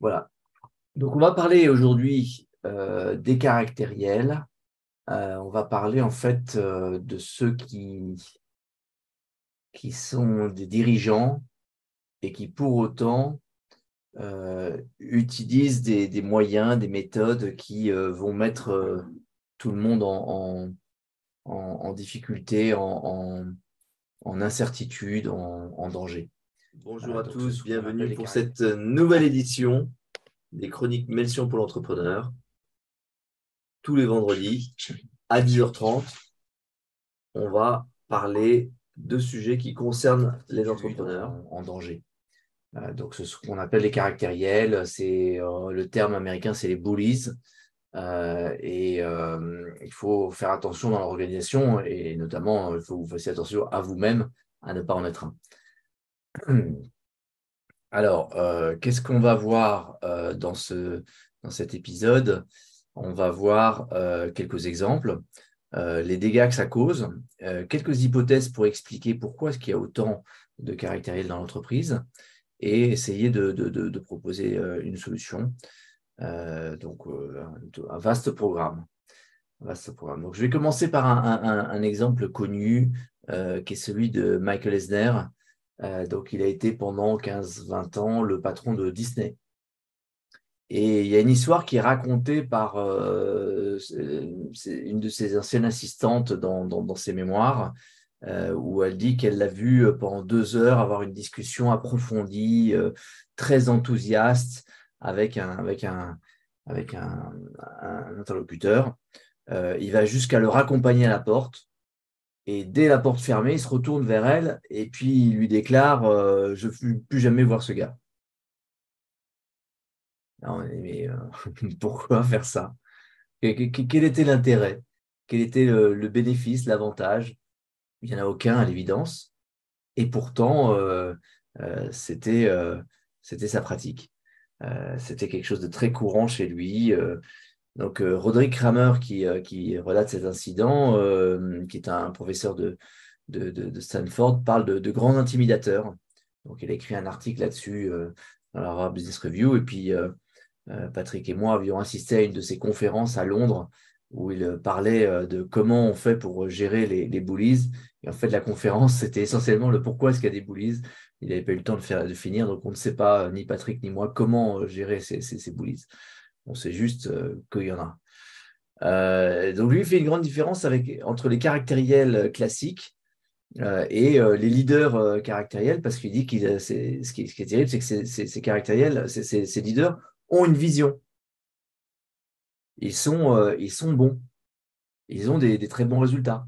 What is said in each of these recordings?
Voilà. Donc, on va parler aujourd'hui des caractériels. On va parler en fait de ceux qui sont des dirigeants et qui pour autant utilisent des moyens, des méthodes qui vont mettre tout le monde en difficulté, en incertitude, en danger. Bonjour à Donc, c'est tous, ce qu'on appelle bienvenue les pour caractériels. cette nouvelle édition des Chroniques Melchior pour l'entrepreneur. Tous les vendredis à 10h30, on va parler de sujets qui concernent les entrepreneurs. En danger. Donc, ce qu'on appelle les caractériels, c'est le terme américain, c'est les bullies. Il faut faire attention dans l'organisation et notamment, il faut que vous fassiez attention à vous-même à ne pas en être un. Alors, qu'est-ce qu'on va voir dans cet épisode? On va voir quelques exemples, les dégâts que ça cause, quelques hypothèses pour expliquer pourquoi est-ce qu'il y a autant de caractériels dans l'entreprise et essayer de proposer une solution. Donc, un vaste programme. Donc, je vais commencer par un exemple connu qui est celui de Michael Eisner. Donc, il a été pendant 15-20 ans le patron de Disney. Et il y a une histoire qui est racontée par une de ses anciennes assistantes dans ses mémoires, où elle dit qu'elle l'a vu pendant 2 heures avoir une discussion approfondie, très enthousiaste avec un interlocuteur. Il va jusqu'à le raccompagner à la porte. Et dès la porte fermée, il se retourne vers elle et puis il lui déclare je ne veux plus jamais voir ce gars. Alors, mais pourquoi faire ça? Quel était l'intérêt? Quel était le bénéfice, l'avantage? Il n'y en a aucun à l'évidence. Et pourtant, c'était sa pratique. C'était quelque chose de très courant chez lui. Donc, Roderick Kramer, qui relate cet incident, qui est un professeur de Stanford, parle de grands intimidateurs. Donc, il a écrit un article là-dessus dans la Harvard Business Review. Et puis, Patrick et moi avions assisté à une de ses conférences à Londres où il parlait de comment on fait pour gérer les bullies. Et en fait, la conférence, c'était essentiellement le pourquoi est-ce qu'il y a des bullies. Il n'avait pas eu le temps de finir, donc on ne sait pas, ni Patrick ni moi, comment gérer ces bullies. On sait juste qu'il y en a. Donc lui, il fait une grande différence entre les caractériels classiques et les leaders caractériels, parce qu'il dit ce qui est terrible, c'est que ces caractériels, ces leaders ont une vision. Ils sont bons. Ils ont des très bons résultats.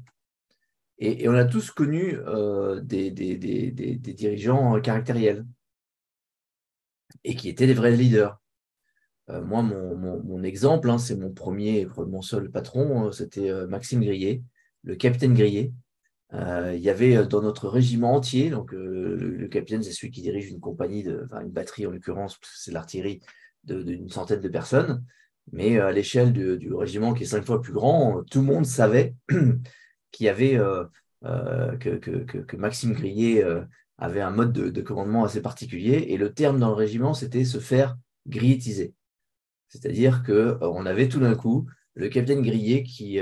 Et on a tous connu des dirigeants caractériels et qui étaient des vrais leaders. Moi, mon exemple, c'est mon seul patron, c'était Maxime Grillet, le capitaine Grillet. Il y avait dans notre régiment entier, donc le capitaine, c'est celui qui dirige une compagnie, une batterie en l'occurrence, parce que c'est l'artillerie d'une centaine de personnes. Mais à l'échelle du régiment qui est 5 fois plus grand, tout le monde savait qu'il y avait que Maxime Grillet avait un mode de commandement assez particulier. Et le terme dans le régiment, c'était se faire grillettiser. C'est-à-dire qu'on avait tout d'un coup le capitaine Grillet qui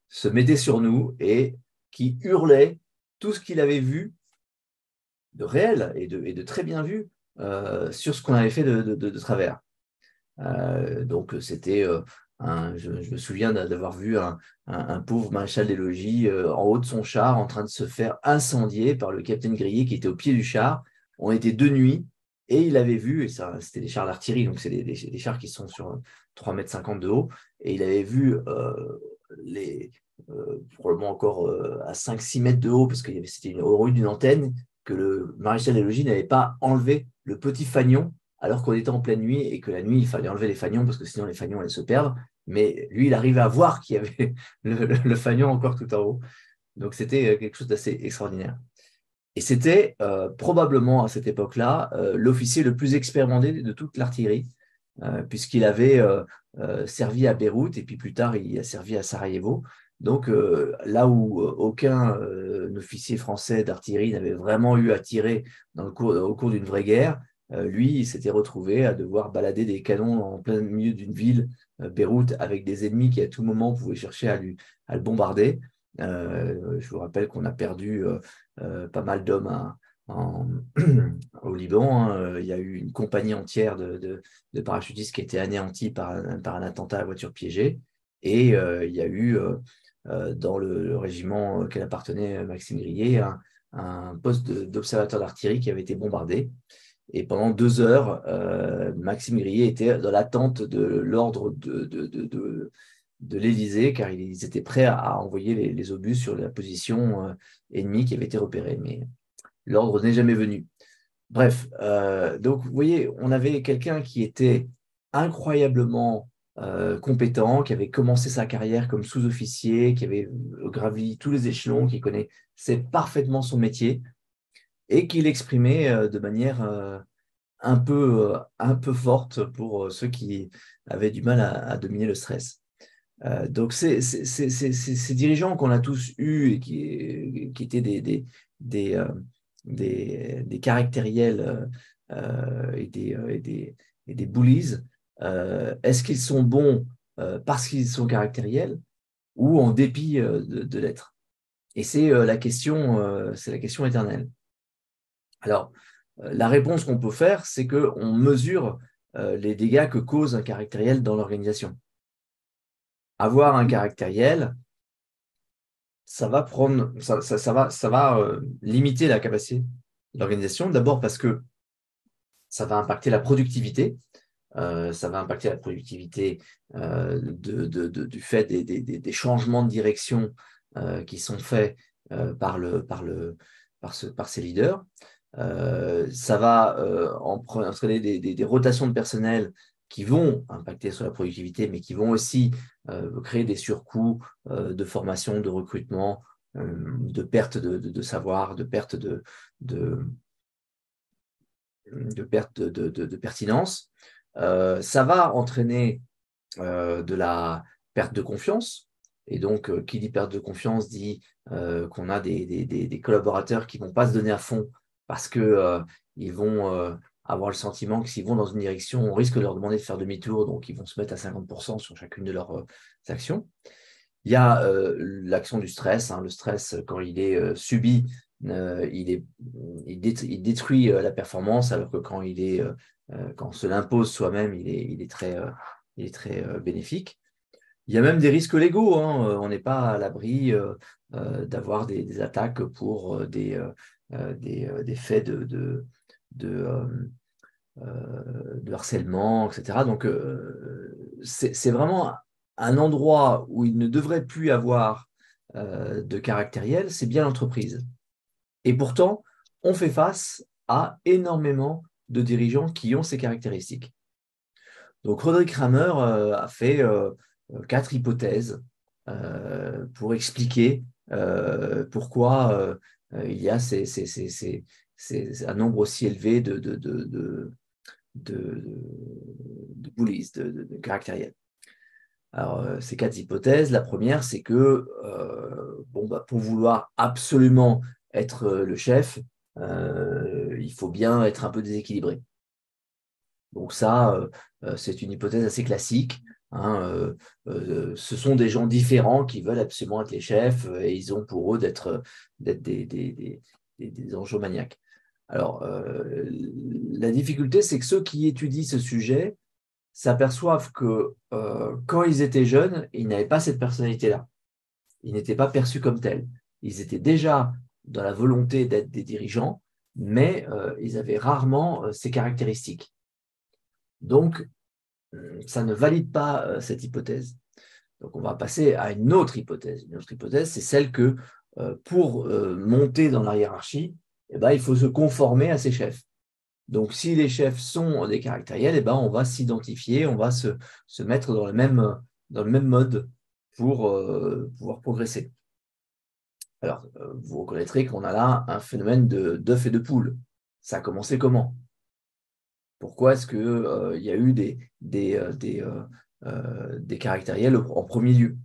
se mettait sur nous et qui hurlait tout ce qu'il avait vu de réel et de très bien vu sur ce qu'on avait fait de travers. Donc, c'était je me souviens d'avoir vu un pauvre maréchal des logis en haut de son char en train de se faire incendier par le capitaine Grillet qui était au pied du char. On était de nuit et il avait vu, et ça, c'était des chars d'artillerie, donc c'est des chars qui sont sur 3,50 m de haut, et il avait vu probablement encore à 5-6 m de haut, parce que c'était au haut d'une antenne, que le maréchal des logis n'avait pas enlevé le petit fanion alors qu'on était en pleine nuit et que la nuit, il fallait enlever les fanions parce que sinon les fanions allaient se perdre. Mais lui, il arrivait à voir qu'il y avait le fanion encore tout en haut. Donc, c'était quelque chose d'assez extraordinaire. Et c'était probablement à cette époque-là l'officier le plus expérimenté de toute l'artillerie, puisqu'il avait servi à Beyrouth et puis plus tard, il a servi à Sarajevo. Donc, là où aucun officier français d'artillerie n'avait vraiment eu à tirer au cours d'une vraie guerre, lui, il s'était retrouvé à devoir balader des canons en plein milieu d'une ville, Beyrouth, avec des ennemis qui à tout moment pouvaient chercher à le bombarder. Je vous rappelle qu'on a perdu pas mal d'hommes au Liban, hein. Il y a eu une compagnie entière de parachutistes qui a été anéantie par un attentat à voiture piégée. Et il y a eu dans le régiment auquel appartenait Maxime Grillet un poste d'observateur d'artillerie qui avait été bombardé. Et pendant 2 heures, Maxime Grillet était dans l'attente de l'ordre de l'Élysée, car ils étaient prêts à envoyer les obus sur la position ennemie qui avait été repérée. Mais l'ordre n'est jamais venu. Bref, donc vous voyez, on avait quelqu'un qui était incroyablement compétent, qui avait commencé sa carrière comme sous-officier, qui avait gravi tous les échelons, qui connaissait parfaitement son métier et qui l'exprimait de manière un peu forte pour ceux qui avaient du mal à dominer le stress. Donc, ces dirigeants qu'on a tous eus et qui étaient des, euh, des caractériels et des bullies, est-ce qu'ils sont bons parce qu'ils sont caractériels ou en dépit de l'être? Et c'est la question éternelle. Alors, la réponse qu'on peut faire, c'est qu'on mesure les dégâts que cause un caractériel dans l'organisation. Avoir un caractériel, ça va limiter la capacité de l'organisation. D'abord parce que ça va impacter la productivité. Ça va impacter la productivité du fait des changements de direction qui sont faits par ces leaders. Ça va entraîner des rotations de personnel qui vont impacter sur la productivité, mais qui vont aussi créer des surcoûts de formation, de recrutement, de perte de savoir, de perte de pertinence. Ça va entraîner de la perte de confiance. Et donc, qui dit perte de confiance dit qu'on a des collaborateurs qui ne vont pas se donner à fond parce qu'ils vont avoir le sentiment que s'ils vont dans une direction, on risque de leur demander de faire demi-tour, donc ils vont se mettre à 50% sur chacune de leurs actions. Il y a l'action du stress. Hein. Le stress, quand il est subi, il détruit la performance, alors que quand quand on se l'impose soi-même, il est très bénéfique. Il y a même des risques légaux. Hein. On n'est pas à l'abri d'avoir des attaques pour des faits de harcèlement, etc. Donc, c'est vraiment un endroit où il ne devrait plus avoir de caractériel, c'est bien l'entreprise. Et pourtant, on fait face à énormément de dirigeants qui ont ces caractéristiques. Donc, Roderick Kramer a fait 4 hypothèses pour expliquer pourquoi il y a un nombre aussi élevé de bullies, de caractériels. Alors, ces 4 hypothèses, la première, c'est que pour vouloir absolument être le chef, il faut bien être un peu déséquilibré. Donc ça, c'est une hypothèse assez classique. Hein, ce sont des gens différents qui veulent absolument être les chefs et ils ont pour eux d'être des enjeux maniaques. Alors, la difficulté, c'est que ceux qui étudient ce sujet s'aperçoivent que quand ils étaient jeunes, ils n'avaient pas cette personnalité-là. Ils n'étaient pas perçus comme tels. Ils étaient déjà dans la volonté d'être des dirigeants, mais ils avaient rarement ces caractéristiques. Donc, ça ne valide pas cette hypothèse. Donc, on va passer à une autre hypothèse. Une autre hypothèse, c'est celle que pour monter dans la hiérarchie, eh ben, il faut se conformer à ses chefs. Donc, si les chefs sont des caractériels, eh ben, on va s'identifier, on va se mettre dans le même mode pour pouvoir progresser. Alors, vous reconnaîtrez qu'on a là un phénomène d'œuf et de poule. Ça a commencé comment? Pourquoi est-ce qu'il y a eu des caractériels en premier lieu?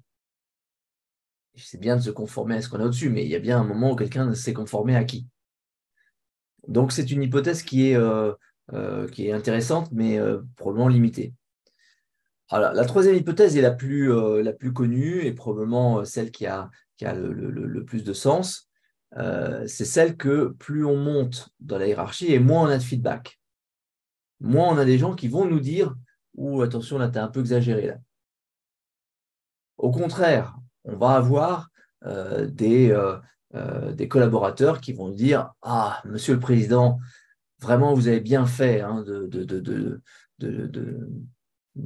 C'est bien de se conformer à ce qu'on a au-dessus, mais il y a bien un moment où quelqu'un s'est conformé à qui? Donc, c'est une hypothèse qui est qui est intéressante, mais probablement limitée. Alors, la troisième hypothèse est la plus connue et probablement celle qui a le plus de sens. C'est celle que plus on monte dans la hiérarchie et moins on a de feedback. Moins on a des gens qui vont nous dire « Ouh, attention, là, tu as un peu exagéré. » là. Au contraire, on va avoir des collaborateurs qui vont nous dire « Ah, monsieur le président, vraiment, vous avez bien fait hein, de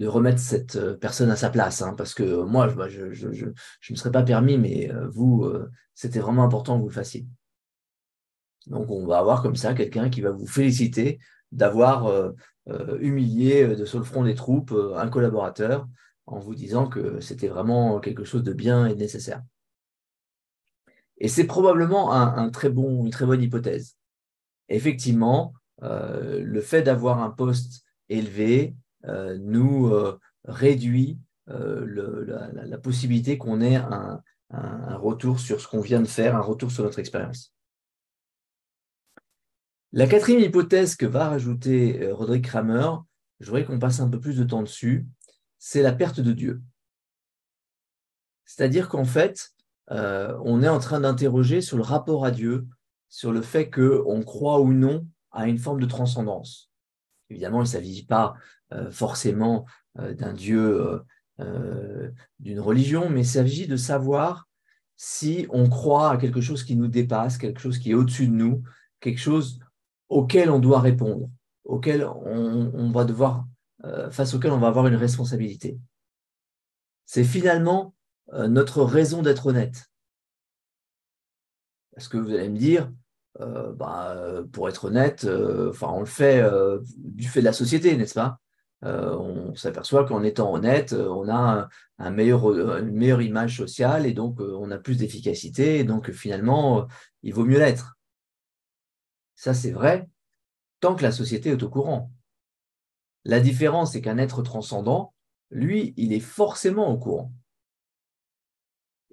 remettre cette personne à sa place, hein, parce que moi, je ne me serais pas permis, mais vous, c'était vraiment important que vous le fassiez. » Donc, on va avoir comme ça quelqu'un qui va vous féliciter d'avoir humilié sur le front des troupes un collaborateur en vous disant que c'était vraiment quelque chose de bien et de nécessaire. Et c'est probablement une très bonne hypothèse. Effectivement, le fait d'avoir un poste élevé nous réduit la possibilité qu'on ait un retour sur ce qu'on vient de faire, un retour sur notre expérience. La quatrième hypothèse que va rajouter Roderick Kramer, je voudrais qu'on passe un peu plus de temps dessus, c'est la perte de Dieu. C'est-à-dire qu'en fait, on est en train d'interroger sur le rapport à Dieu, sur le fait qu'on croit ou non à une forme de transcendance. Évidemment, il ne s'agit pas forcément d'un Dieu, d'une religion, mais il s'agit de savoir si on croit à quelque chose qui nous dépasse, quelque chose qui est au-dessus de nous, quelque chose auquel on doit répondre, auquel on va devoir, face auquel on va avoir une responsabilité. C'est finalement notre raison d'être honnête. Parce que vous allez me dire, pour être honnête, on le fait du fait de la société, n'est-ce pas? On s'aperçoit qu'en étant honnête, on a une meilleure image sociale et donc on a plus d'efficacité et donc finalement, il vaut mieux l'être. Ça, c'est vrai tant que la société est au courant. La différence, c'est qu'un être transcendant, lui, il est forcément au courant.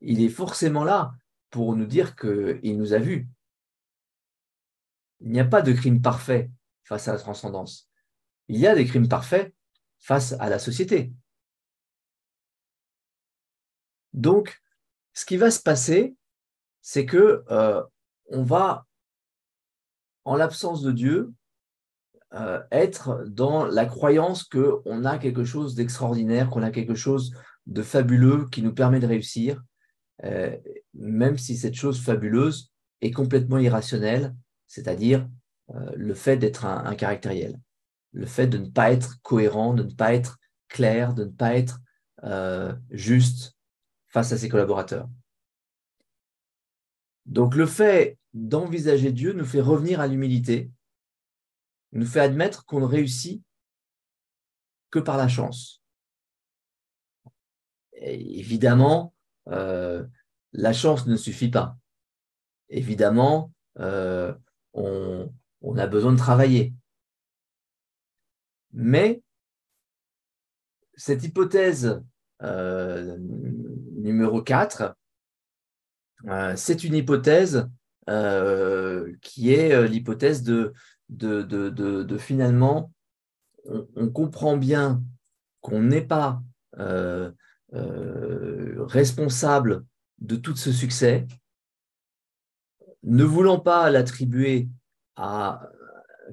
Il est forcément là pour nous dire qu'il nous a vus. Il n'y a pas de crime parfait face à la transcendance. Il y a des crimes parfaits face à la société. Donc, ce qui va se passer, c'est que on va, en l'absence de Dieu, être dans la croyance qu'on a quelque chose d'extraordinaire, qu'on a quelque chose de fabuleux qui nous permet de réussir, même si cette chose fabuleuse est complètement irrationnelle, c'est-à-dire le fait d'être un caractériel, le fait de ne pas être cohérent, de ne pas être clair, de ne pas être juste face à ses collaborateurs. Donc le fait d'envisager Dieu nous fait revenir à l'humilité, nous fait admettre qu'on ne réussit que par la chance. Et évidemment, la chance ne suffit pas. Évidemment, on a besoin de travailler. Mais cette hypothèse numéro 4, c'est une hypothèse qui est l'hypothèse de finalement, on comprend bien qu'on n'est pas responsable de tout ce succès, ne voulant pas l'attribuer à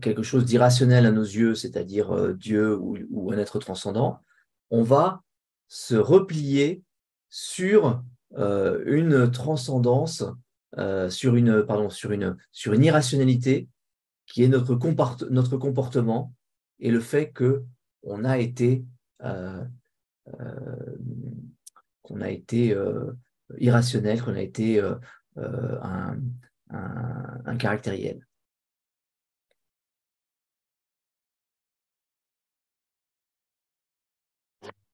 quelque chose d'irrationnel à nos yeux, c'est-à-dire Dieu ou un être transcendant, on va se replier sur une transcendance, sur une irrationalité qui est notre comportement et le fait qu'on a été, euh, euh, irrationnel, qu'on a été un caractériel.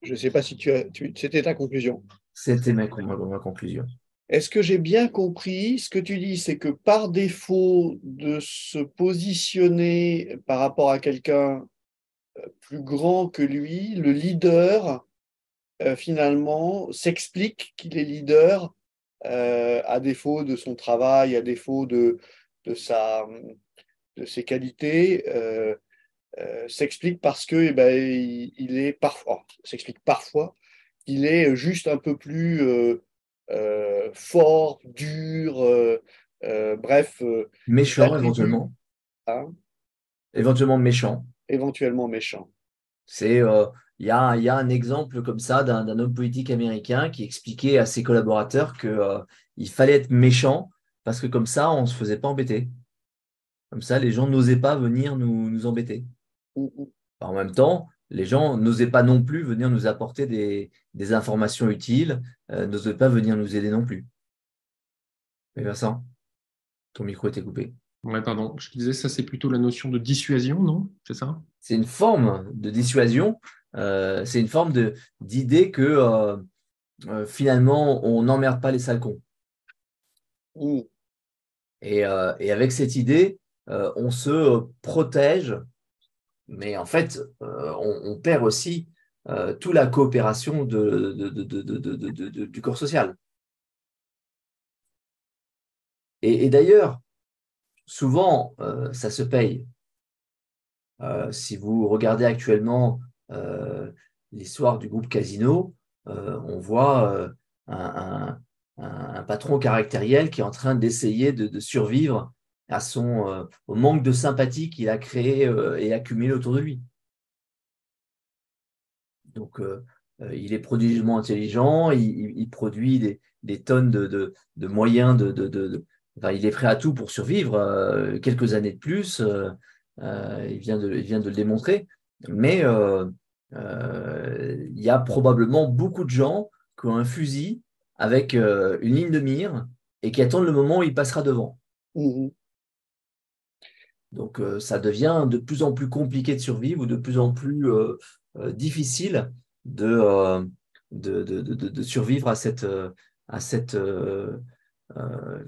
Je ne sais pas si c'était ta conclusion. C'était ma conclusion. Est-ce que j'ai bien compris? Ce que tu dis, c'est que par défaut de se positionner par rapport à quelqu'un plus grand que lui, le leader, finalement, s'explique qu'il est leader à défaut de son travail, à défaut de ses qualités. s'explique parce que il est parfois, s'explique parfois, il est juste un peu plus fort, dur, bref, Méchant, attribut, éventuellement. hein, Éventuellement méchant. éventuellement méchant. Il y a un exemple comme ça d'un homme politique américain qui expliquait à ses collaborateurs que, il fallait être méchant parce que comme ça, on ne se faisait pas embêter. Comme ça, les gens n'osaient pas venir nous embêter. Mm, mm. En même temps, les gens n'osaient pas non plus venir nous apporter des informations utiles, n'osaient pas venir nous aider non plus. Mais Vincent, ton micro était coupé. Ouais, pardon. Je disais, ça, c'est plutôt la notion de dissuasion, non? C'est ça? C'est une forme de dissuasion, c'est une forme d'idée que finalement, on n'emmerde pas les sales cons. Mm. Et avec cette idée, on se protège, mais en fait, on perd aussi toute la coopération du corps social. Et d'ailleurs, souvent, ça se paye. Si vous regardez actuellement l'histoire du groupe Casino, on voit un patron caractériel qui est en train d'essayer de survivre au manque de sympathie qu'il a créé et accumulé autour de lui. Donc, il est prodigieusement intelligent, il produit des tonnes de moyens, enfin, il est prêt à tout pour survivre, quelques années de plus, il vient de le démontrer, mais il y a probablement beaucoup de gens qui ont un fusil avec une ligne de mire et qui attendent le moment où il passera devant. Mm. Donc, ça devient de plus en plus compliqué de survivre ou de plus en plus difficile de, de survivre à cette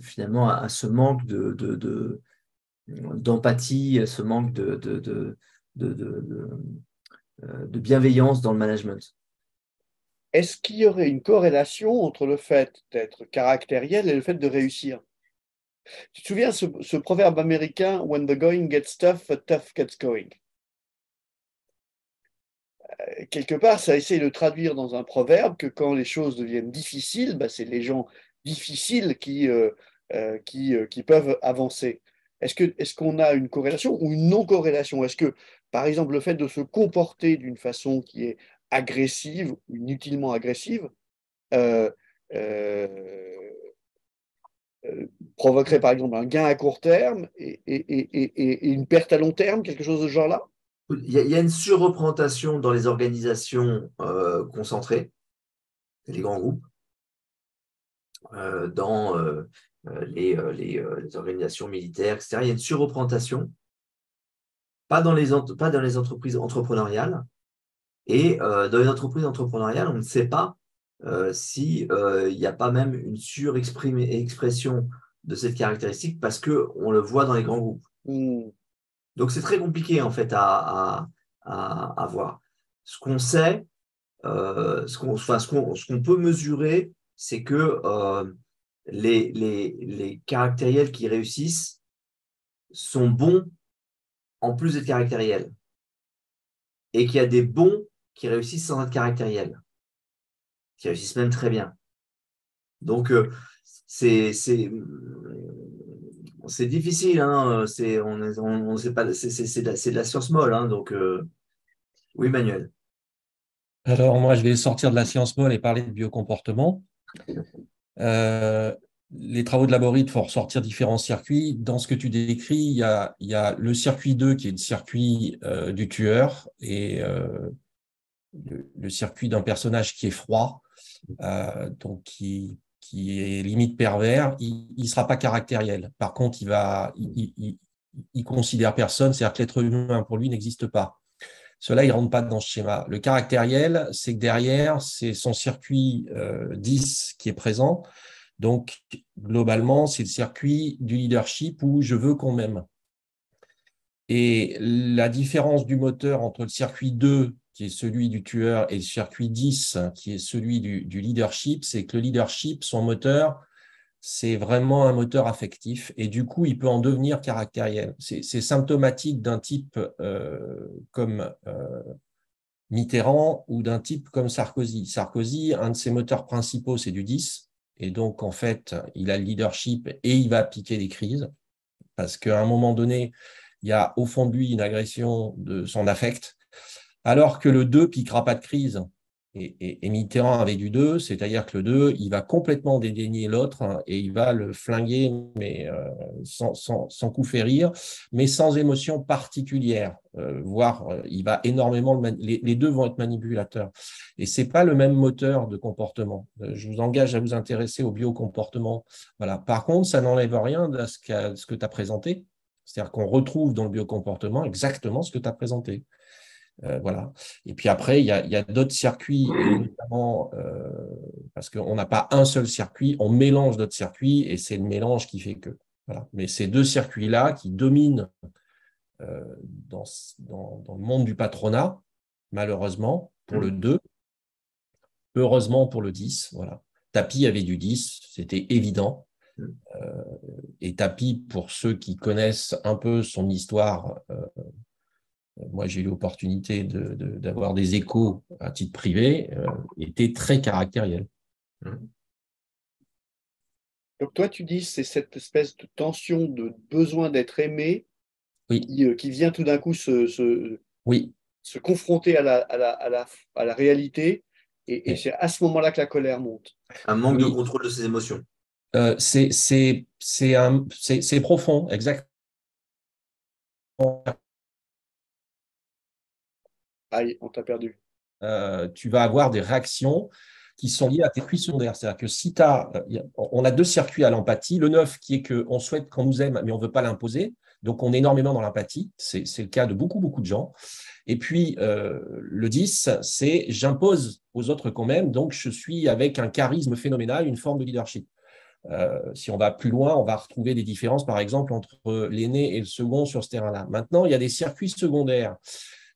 finalement, à ce manque d'empathie, à ce manque de bienveillance dans le management. Est-ce qu'il y aurait une corrélation entre le fait d'être caractériel et le fait de réussir? Tu te souviens ce proverbe américain, When the going gets tough, tough gets going. Quelque part, ça essaie de traduire dans un proverbe que quand les choses deviennent difficiles, c'est les gens difficiles qui peuvent avancer. Est-ce qu'on a une corrélation ou une non-corrélation? Est-ce que, par exemple, le fait de se comporter d'une façon qui est agressive ou inutilement agressive euh, euh, provoquerait, par exemple, un gain à court terme et une perte à long terme, quelque chose de ce genre-là? Il y a une surreprésentation dans les organisations concentrées, les grands groupes, dans les organisations militaires, etc. Il y a une surreprésentation, pas dans les entreprises entrepreneuriales. Et dans les entreprises entrepreneuriales, on ne sait pas s'il n'y a pas même une surexpression de cette caractéristique parce qu'on le voit dans les grands groupes. Mm. Donc, c'est très compliqué en fait à voir. Ce qu'on sait, ce qu'on peut mesurer, c'est que les caractériels qui réussissent sont bons en plus d'être caractériels. Et qu'il y a des bons qui réussissent sans être caractériels, qui réussissent même très bien. Donc, c'est difficile, hein, on sait pas, c'est de la science molle, hein, donc oui, Manuel. Alors, moi, je vais sortir de la science molle et parler de biocomportement. Les travaux de Laborit font ressortir différents circuits. Dans ce que tu décris, il y a le circuit 2 qui est le circuit du tueur et le circuit d'un personnage qui est froid, donc qui est limite pervers. Il ne sera pas caractériel. Par contre, il considère personne, c'est-à-dire que l'être humain pour lui n'existe pas. Cela, il ne rentre pas dans ce schéma. Le caractériel, c'est que derrière, c'est son circuit 10 qui est présent. Donc, globalement, c'est le circuit du leadership où je veux qu'on m'aime. Et la différence du moteur entre le circuit 2, qui est celui du tueur, et le circuit 10, qui est celui du leadership, c'est que le leadership, son moteur, c'est vraiment un moteur affectif et du coup, il peut en devenir caractériel. C'est symptomatique d'un type comme Mitterrand ou d'un type comme Sarkozy. Sarkozy, un de ses moteurs principaux, c'est du 10. Et donc, en fait, il a le leadership et il va appliquer des crises parce qu'à un moment donné, il y a au fond de lui une agression de son affect, alors que le 2 piquera pas de crise. Et Mitterrand avait du 2, c'est-à-dire que le 2, il va complètement dédaigner l'autre et il va le flinguer, mais sans coup férir, mais sans émotion particulière. Voire, il va énormément, les deux vont être manipulateurs. Et ce n'est pas le même moteur de comportement. Je vous engage à vous intéresser au biocomportement. Voilà. Par contre, ça n'enlève rien de ce que tu as présenté. C'est-à-dire qu'on retrouve dans le biocomportement exactement ce que tu as présenté. Voilà. Et puis après, il y a d'autres circuits, et notamment parce qu'on n'a pas un seul circuit, on mélange d'autres circuits et c'est le mélange qui fait que. Voilà. Mais ces deux circuits-là qui dominent dans le monde du patronat, malheureusement, pour le 2, heureusement pour le 10. Voilà. Tapi avait du 10, c'était évident. Et Tapi, pour ceux qui connaissent un peu son histoire, moi, j'ai eu l'opportunité d'avoir des échos à titre privé, était très caractériel. Donc toi, tu dis c'est cette espèce de tension de besoin d'être aimé qui vient tout d'un coup se confronter à la réalité, et c'est à ce moment-là que la colère monte. Un manque de contrôle de ses émotions. C'est profond, exactement. Aïe, on t'a perdu. Tu vas avoir des réactions qui sont liées à tes circuits secondaires. C'est-à-dire que si on a deux circuits à l'empathie, le 9 qui est qu'on souhaite qu'on nous aime, mais on ne veut pas l'imposer. Donc, on est énormément dans l'empathie. C'est le cas de beaucoup, beaucoup de gens. Et puis, le 10, c'est j'impose aux autres qu'on m'aime, donc je suis avec un charisme phénoménal, une forme de leadership. Si on va plus loin, on va retrouver des différences, par exemple, entre l'aîné et le second sur ce terrain-là. Maintenant, il y a des circuits secondaires.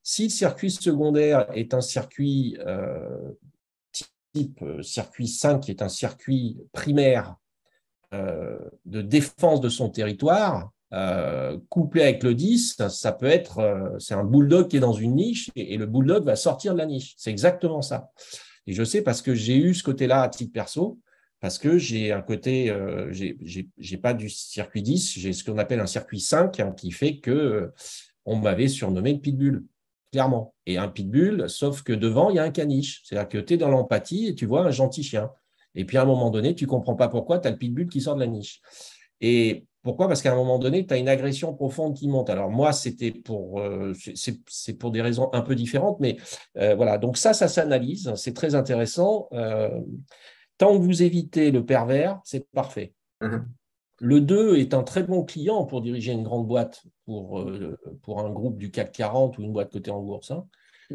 Si le circuit secondaire est un circuit type circuit 5, qui est un circuit primaire de défense de son territoire, couplé avec le 10, ça peut être, c'est un bulldog qui est dans une niche et le bulldog va sortir de la niche. C'est exactement ça. Et je sais parce que j'ai eu ce côté-là à titre perso, parce que j'ai un côté, j'ai pas du circuit 10, j'ai ce qu'on appelle un circuit 5 qui fait que on m'avait surnommé le pitbull. Clairement. Et un pitbull, sauf que devant, il y a un caniche. C'est-à-dire que tu es dans l'empathie et tu vois un gentil chien. Et puis, à un moment donné, tu ne comprends pas pourquoi tu as le pitbull qui sort de la niche. Et pourquoi ? Parce qu'à un moment donné, tu as une agression profonde qui monte. Alors, moi, c'était c'est pour des raisons un peu différentes, mais voilà. Donc, ça s'analyse. C'est très intéressant. Tant que vous évitez le pervers, c'est parfait. Le 2 est un très bon client pour diriger une grande boîte, pour un groupe du CAC 40 ou une boîte cotée en bourse.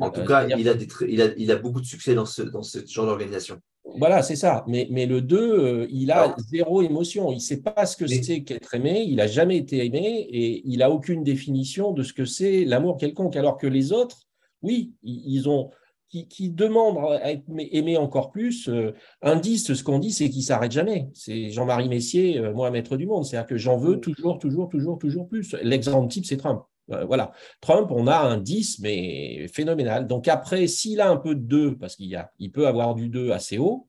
En tout cas, il a beaucoup de succès dans ce genre d'organisation. Voilà, c'est ça. Mais le 2, il a zéro émotion. Il ne sait pas ce que c'est qu'être aimé. Il n'a jamais été aimé et il n'a aucune définition de ce que c'est l'amour quelconque. Alors que les autres, oui, ils ont… Qui demandent à être aimés encore plus. Un 10, ce qu'on dit, c'est qu'il ne s'arrête jamais. C'est Jean-Marie Messier, moi, maître du monde. C'est-à-dire que j'en veux toujours plus. L'exemple type, c'est Trump. Voilà. Trump, on a un 10, mais phénoménal. Donc après, s'il a un peu de 2, parce il peut avoir du 2 assez haut,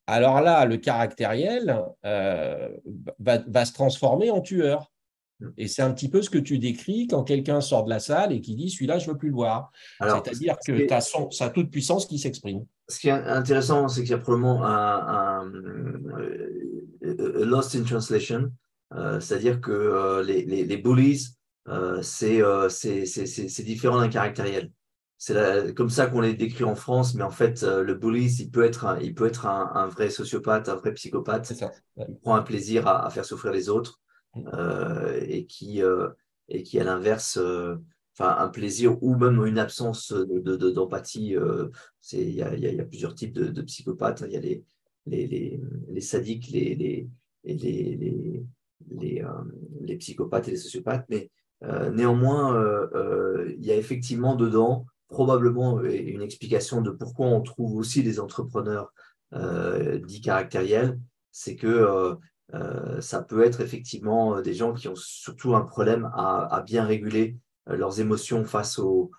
alors là, le caractériel va se transformer en tueur. Et c'est un petit peu ce que tu décris quand quelqu'un sort de la salle et qui dit « celui-là, je ne veux plus le voir ». C'est-à-dire que tu as sa toute puissance qui s'exprime. Ce qui est intéressant, c'est qu'il y a probablement un lost in translation, c'est-à-dire que les bullies, c'est différent d'un caractériel. C'est comme ça qu'on les décrit en France, mais en fait, le bully, il peut être un vrai sociopathe, un vrai psychopathe. C'est ça. Ouais. Il prend un plaisir à faire souffrir les autres. Et qui à l'inverse un plaisir ou même une absence d'empathie. Il y a plusieurs types de psychopathes. Il y a les sadiques, les psychopathes et les sociopathes, mais néanmoins il y a effectivement dedans probablement une explication de pourquoi on trouve aussi des entrepreneurs dits caractériels. C'est que Ça peut être effectivement des gens qui ont surtout un problème à bien réguler leurs émotions face aux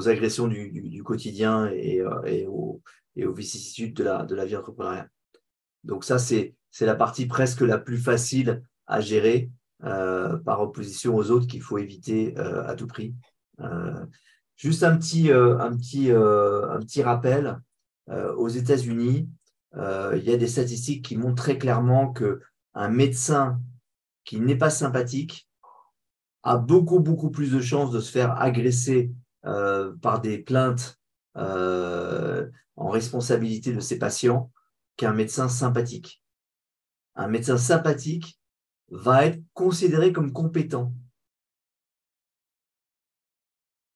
agressions du quotidien et aux vicissitudes de la vie entrepreneuriale. Donc ça, c'est la partie presque la plus facile à gérer par opposition aux autres qu'il faut éviter à tout prix. Juste un petit rappel, aux États-Unis, il y a des statistiques qui montrent très clairement qu'un médecin qui n'est pas sympathique a beaucoup, beaucoup plus de chances de se faire agresser par des plaintes en responsabilité de ses patients qu'un médecin sympathique. Un médecin sympathique va être considéré comme compétent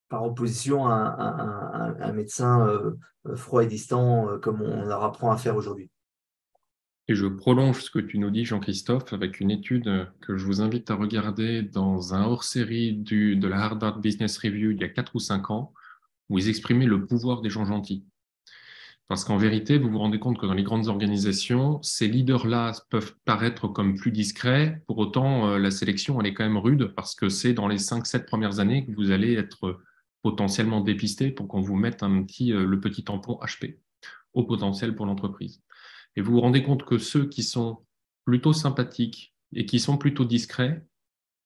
par opposition à un médecin froid et distant comme on leur apprend à faire aujourd'hui. Et je prolonge ce que tu nous dis, Jean-Christophe, avec une étude que je vous invite à regarder dans un hors-série de la Harvard Business Review il y a 4 ou 5 ans, où ils exprimaient le pouvoir des gens gentils. Parce qu'en vérité, vous vous rendez compte que dans les grandes organisations, ces leaders-là peuvent paraître comme plus discrets. Pour autant, la sélection, elle est quand même rude parce que c'est dans les 5-7 premières années que vous allez être potentiellement dépisté pour qu'on vous mette le petit tampon HP au potentiel pour l'entreprise. Et vous vous rendez compte que ceux qui sont plutôt sympathiques et qui sont plutôt discrets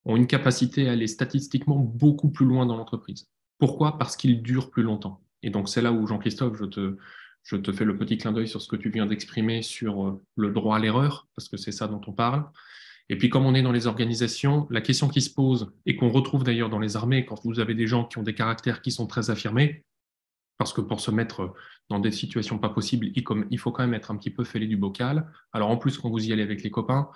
ont une capacité à aller statistiquement beaucoup plus loin dans l'entreprise. Pourquoi? Parce qu'ils durent plus longtemps. Et donc, c'est là où, Jean-Christophe, je te fais le petit clin d'œil sur ce que tu viens d'exprimer sur le droit à l'erreur, parce que c'est ça dont on parle. Et puis, comme on est dans les organisations, la question qui se pose, et qu'on retrouve d'ailleurs dans les armées, quand vous avez des gens qui ont des caractères qui sont très affirmés, parce que pour se mettre dans des situations pas possibles, il faut quand même être un petit peu fêlé du bocal. Alors en plus, quand vous y allez avec les copains,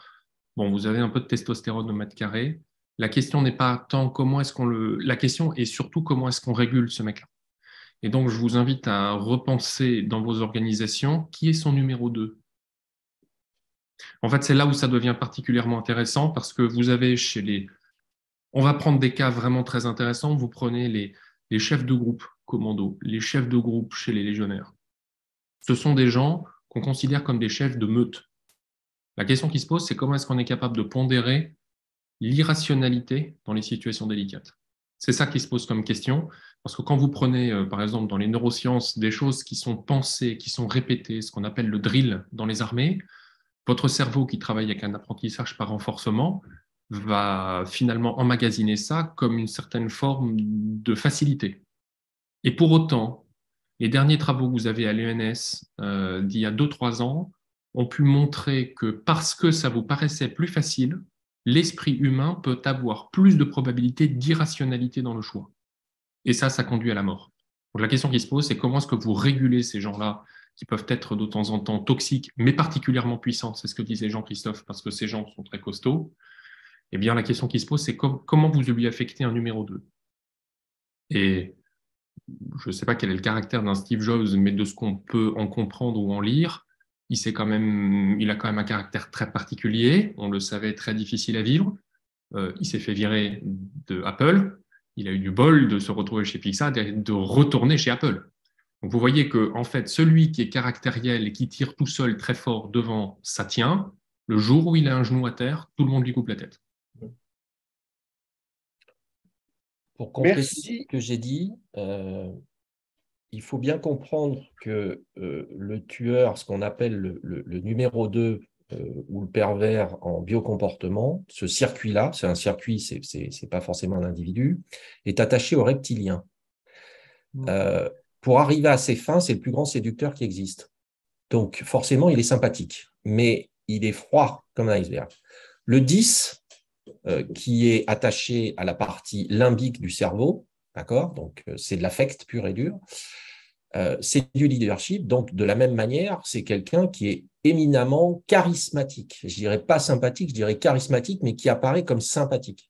bon, vous avez un peu de testostérone au mètre carré. La question n'est pas tant comment est-ce la question est surtout comment est-ce qu'on régule ce mec-là. Et donc, je vous invite à repenser dans vos organisations qui est son numéro 2. En fait, c'est là où ça devient particulièrement intéressant parce que vous avez on va prendre des cas vraiment très intéressants. Vous prenez les chefs de groupe commando, les chefs de groupe chez les légionnaires. Ce sont des gens qu'on considère comme des chefs de meute. La question qui se pose, c'est comment est-ce qu'on est capable de pondérer l'irrationalité dans les situations délicates. C'est ça qui se pose comme question, parce que quand vous prenez, par exemple, dans les neurosciences, des choses qui sont pensées, qui sont répétées, ce qu'on appelle le drill dans les armées, votre cerveau qui travaille avec un apprentissage par renforcement va finalement emmagasiner ça comme une certaine forme de facilité. Et pour autant, les derniers travaux que vous avez à l'ENS d'il y a 2-3 ans ont pu montrer que parce que ça vous paraissait plus facile, l'esprit humain peut avoir plus de probabilité d'irrationalité dans le choix. Et ça conduit à la mort. Donc la question qui se pose, c'est comment est-ce que vous régulez ces gens-là qui peuvent être de temps en temps toxiques, mais particulièrement puissants, c'est ce que disait Jean-Christophe, parce que ces gens sont très costauds. Eh bien, la question qui se pose, c'est comment vous lui affectez un numéro 2. Et je ne sais pas quel est le caractère d'un Steve Jobs, mais de ce qu'on peut en comprendre ou en lire, il a quand même un caractère très particulier. On le savait, très difficile à vivre. Il s'est fait virer de Apple. Il a eu du bol de se retrouver chez Pixar et de retourner chez Apple. Donc vous voyez que en fait, celui qui est caractériel et qui tire tout seul très fort devant, ça tient. Le jour où il a un genou à terre, tout le monde lui coupe la tête. Pour compléter ce que j'ai dit, il faut bien comprendre que le tueur, ce qu'on appelle le numéro 2 ou le pervers en biocomportement, ce circuit-là, c'est un circuit, c'est pas forcément un individu, est attaché au reptilien. Pour arriver à ses fins, c'est le plus grand séducteur qui existe. Donc forcément, il est sympathique, mais il est froid comme un iceberg. Le 10, qui est attaché à la partie limbique du cerveau, d'accord, donc c'est de l'affect pur et dur, c'est du leadership, donc de la même manière, c'est quelqu'un qui est éminemment charismatique. Je dirais pas sympathique, je dirais charismatique, mais qui apparaît comme sympathique.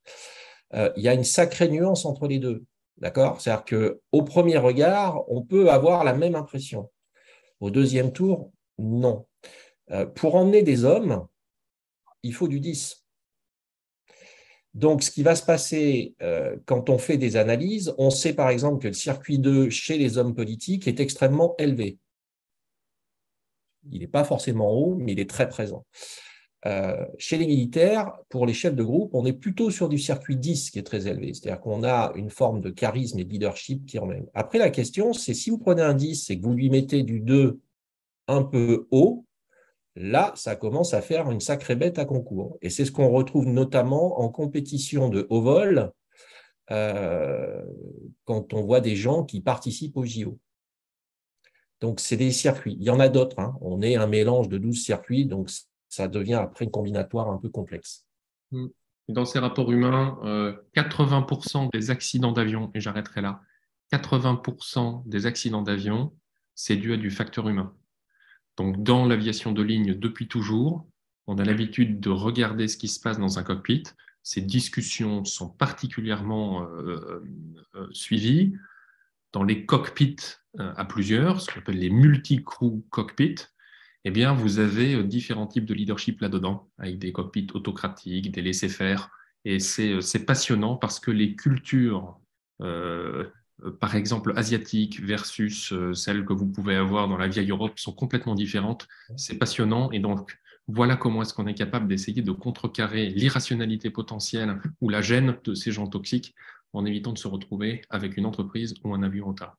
Il y a une sacrée nuance entre les deux, d'accord? C'est-à-dire qu'au premier regard, on peut avoir la même impression. Au deuxième tour, non. Pour emmener des hommes, il faut du 10. Donc, ce qui va se passer quand on fait des analyses, on sait par exemple que le circuit 2 chez les hommes politiques est extrêmement élevé. Il n'est pas forcément haut, mais il est très présent. Chez les militaires, pour les chefs de groupe, on est plutôt sur du circuit 10 qui est très élevé. C'est-à-dire qu'on a une forme de charisme et de leadership qui remet. Après, la question, c'est si vous prenez un 10 et que vous lui mettez du 2 un peu haut, là, ça commence à faire une sacrée bête à concours. Et c'est ce qu'on retrouve notamment en compétition de haut vol, quand on voit des gens qui participent au JO. Donc, c'est des circuits. Il y en a d'autres. Hein. On est un mélange de 12 circuits, donc ça devient après une combinatoire un peu complexe. Dans ces rapports humains, 80% des accidents d'avion, et j'arrêterai là, 80% des accidents d'avion, c'est dû à du facteur humain. Donc, dans l'aviation de ligne, depuis toujours, on a l'habitude de regarder ce qui se passe dans un cockpit. Ces discussions sont particulièrement suivies. Dans les cockpits à plusieurs, ce qu'on appelle les multi-crew cockpits, eh bien, vous avez différents types de leadership là-dedans, avec des cockpits autocratiques, des laissez-faire. Et c'est passionnant parce que les cultures, par exemple asiatiques versus celles que vous pouvez avoir dans la vieille Europe, sont complètement différentes. C'est passionnant. Et donc, voilà comment est-ce qu'on est capable d'essayer de contrecarrer l'irrationalité potentielle ou la gêne de ces gens toxiques en évitant de se retrouver avec une entreprise ou un avion en retard.